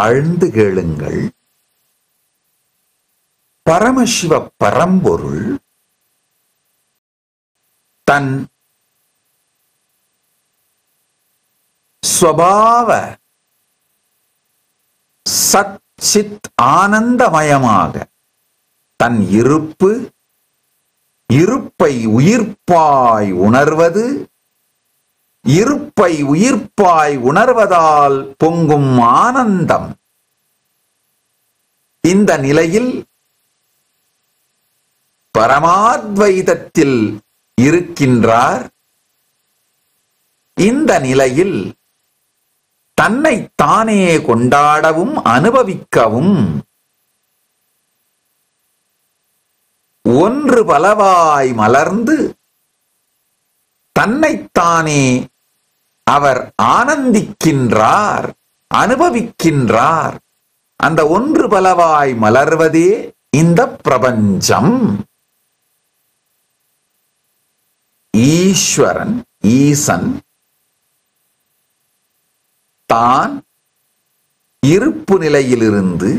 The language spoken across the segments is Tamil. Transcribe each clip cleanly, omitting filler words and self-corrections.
ஆழ்ந்து கேளுங்கள். பரமசிவ பரம்பொருள் தன் ஸ்வபாவ சச்சித் ஆனந்தமயமாக தன் இருப்பை உயிர்ப்பாய் உணர்வது, இருப்பை உயிர்ப்பாய் உணர்வதால் பொங்கும் ஆனந்தம். இந்த நிலையில் பரமாத்வைதத்தில் இருக்கின்றார். இந்த நிலையில் தன்னை தானே கொண்டாடவும் அனுபவிக்கவும் ஒன்று பலவாய் மலர்ந்து தன்னைத்தானே அவர் ஆனந்திக்கின்றார், அனுபவிக்கின்றார். அந்த ஒன்று பலவாய் மலர்வதே இந்த பிரபஞ்சம். ஈஸ்வரன், ஈசன் தான் இருப்பு நிலையிலிருந்து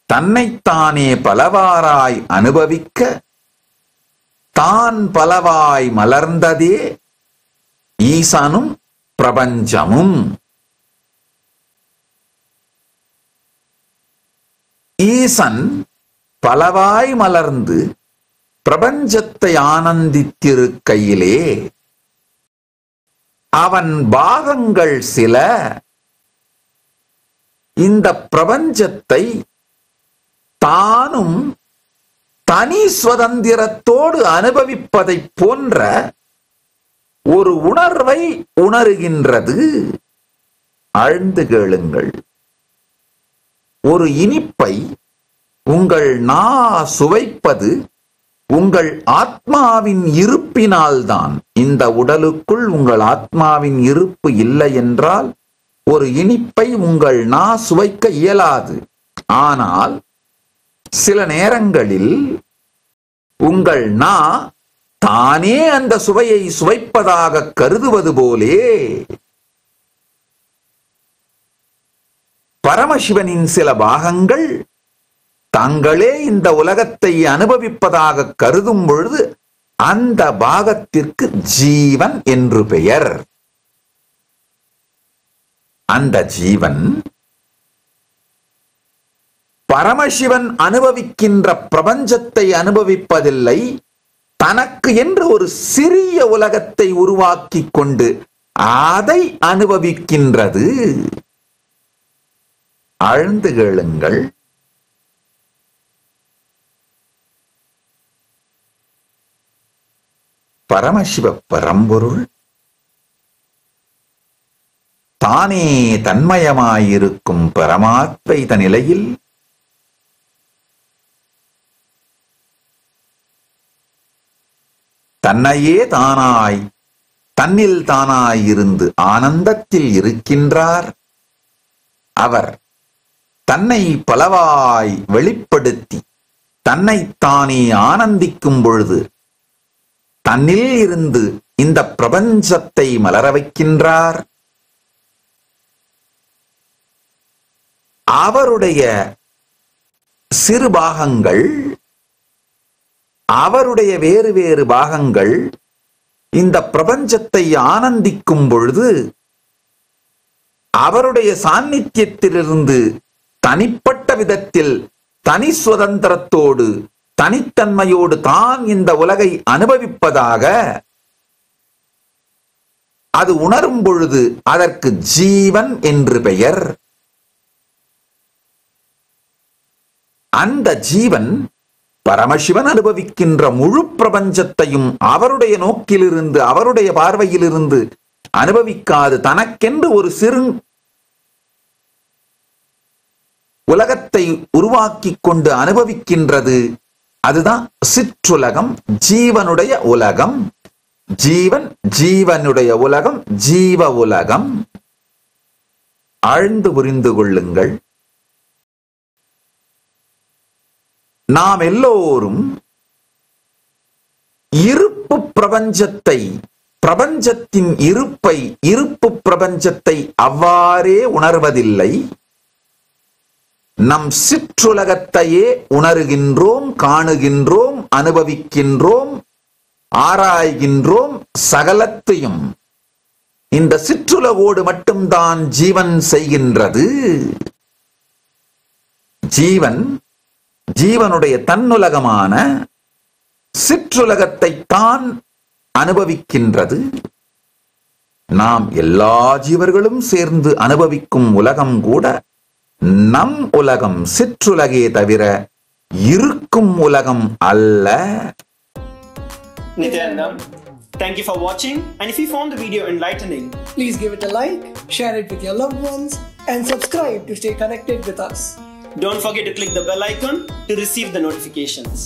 தன்னைத்தானே பலவாராய் அனுபவிக்க தான் பலவாய் மலர்ந்ததே ஈசனும் பிரபஞ்சமும். ஈசன் பலவாய் மலர்ந்து பிரபஞ்சத்தை ஆனந்தித்திருக்கையிலே அவன் பாகங்கள் சில இந்த பிரபஞ்சத்தை தானும் தனி சுதந்திரத்தோடு அனுபவிப்பதை போன்ற ஒரு உணர்வை உணர்கின்றது. ஆழ்ந்து கேளுங்கள். ஒரு இனிப்பை உங்கள் நா சுவைப்பது உங்கள் ஆத்மாவின் இருப்பினால்தான். இந்த உடலுக்குள் உங்கள் ஆத்மாவின் இருப்பு இல்லை என்றால் ஒரு இனிப்பை உங்கள் நா சுவைக்க இயலாது. ஆனால் சில நேரங்களில் உங்கள் நா தானே அந்த சுவையை சுவைப்பதாக கருதுவது போலே பரமசிவனின் சில பாகங்கள் தாங்களே இந்த உலகத்தை அனுபவிப்பதாக கருதும் பொழுது அந்த பாகத்திற்கு ஜீவன் என்று பெயர். அந்த ஜீவன் பரமசிவன் அனுபவிக்கின்ற பிரபஞ்சத்தை அனுபவிப்பதில்லை, தனக்கு என்று ஒரு சிறிய உலகத்தை உருவாக்கி கொண்டு அதை அனுபவிக்கின்றது. ஆழ்ந்து கேளுங்கள். பரமசிவ பரம்பொருள் தானே தன்மயமாயிருக்கும் பரமாத்வைத நிலையில் தன்னையே தானாய் தன்னில் தானாயிருந்து ஆனந்தத்தில் இருக்கின்றார். அவர் தன்னை பலவாய் வெளிப்படுத்தி தன்னைத்தானே ஆனந்திக்கும் பொழுது தன்னில் இருந்து இந்த பிரபஞ்சத்தை மலர வைக்கின்றார். அவருடைய சிறு பாகங்கள், அவருடைய வேறு வேறு பாகங்கள் இந்த பிரபஞ்சத்தை ஆனந்திக்கும் பொழுது அவருடைய சாநித்தியத்திலிருந்து தனிப்பட்ட விதத்தில் தனி சுதந்திரத்தோடு தனித்தன்மையோடு தான் இந்த உலகை அனுபவிப்பதாக அது உணரும் பொழுது அதற்கு ஜீவன் என்று பெயர். அந்த ஜீவன் பரமசிவன் அனுபவிக்கின்ற முழு பிரபஞ்சத்தையும் அவருடைய நோக்கிலிருந்து அவருடைய பார்வையிலிருந்து அனுபவிக்காது தனக்கென்று ஒரு சிறு உலகத்தை உருவாக்கி கொண்டு அனுபவிக்கின்றது. அதுதான் சிற்றுலகம், ஜீவனுடைய உலகம். ஜீவன், ஜீவனுடைய உலகம், ஜீவ உலகம். ஆழ்ந்து புரிந்து கொள்ளுங்கள். நாம் எல்லோரும் இருப்பு பிரபஞ்சத்தை, பிரபஞ்சத்தின் இருப்பை, இருப்பு பிரபஞ்சத்தை அவ்வாறே உணர்வதில்லை. நம் சிற்றுலகத்தையே உணர்கின்றோம், காணுகின்றோம், அனுபவிக்கின்றோம், ஆராய்கின்றோம். சகலத்தையும் இந்த சிற்றுலகோடு மட்டும்தான் ஜீவன் செய்கின்றது. ஜீவனுடைய தன்னுலகமான சிற்றுலகத்தை தான் அனுபவிக்கின்றது. நாம் எல்லா ஜீவர்களும் சேர்ந்து அனுபவிக்கும் உலகம் கூட நம் உலகம், சிற்றுலகே தவிர இருக்கும் உலகம் அல்ல. Nityanandam, thank you for watching, and if you found the video enlightening, please give it a like, share it with your loved ones, and subscribe to stay connected with us. Don't forget to click the bell icon to receive the notifications.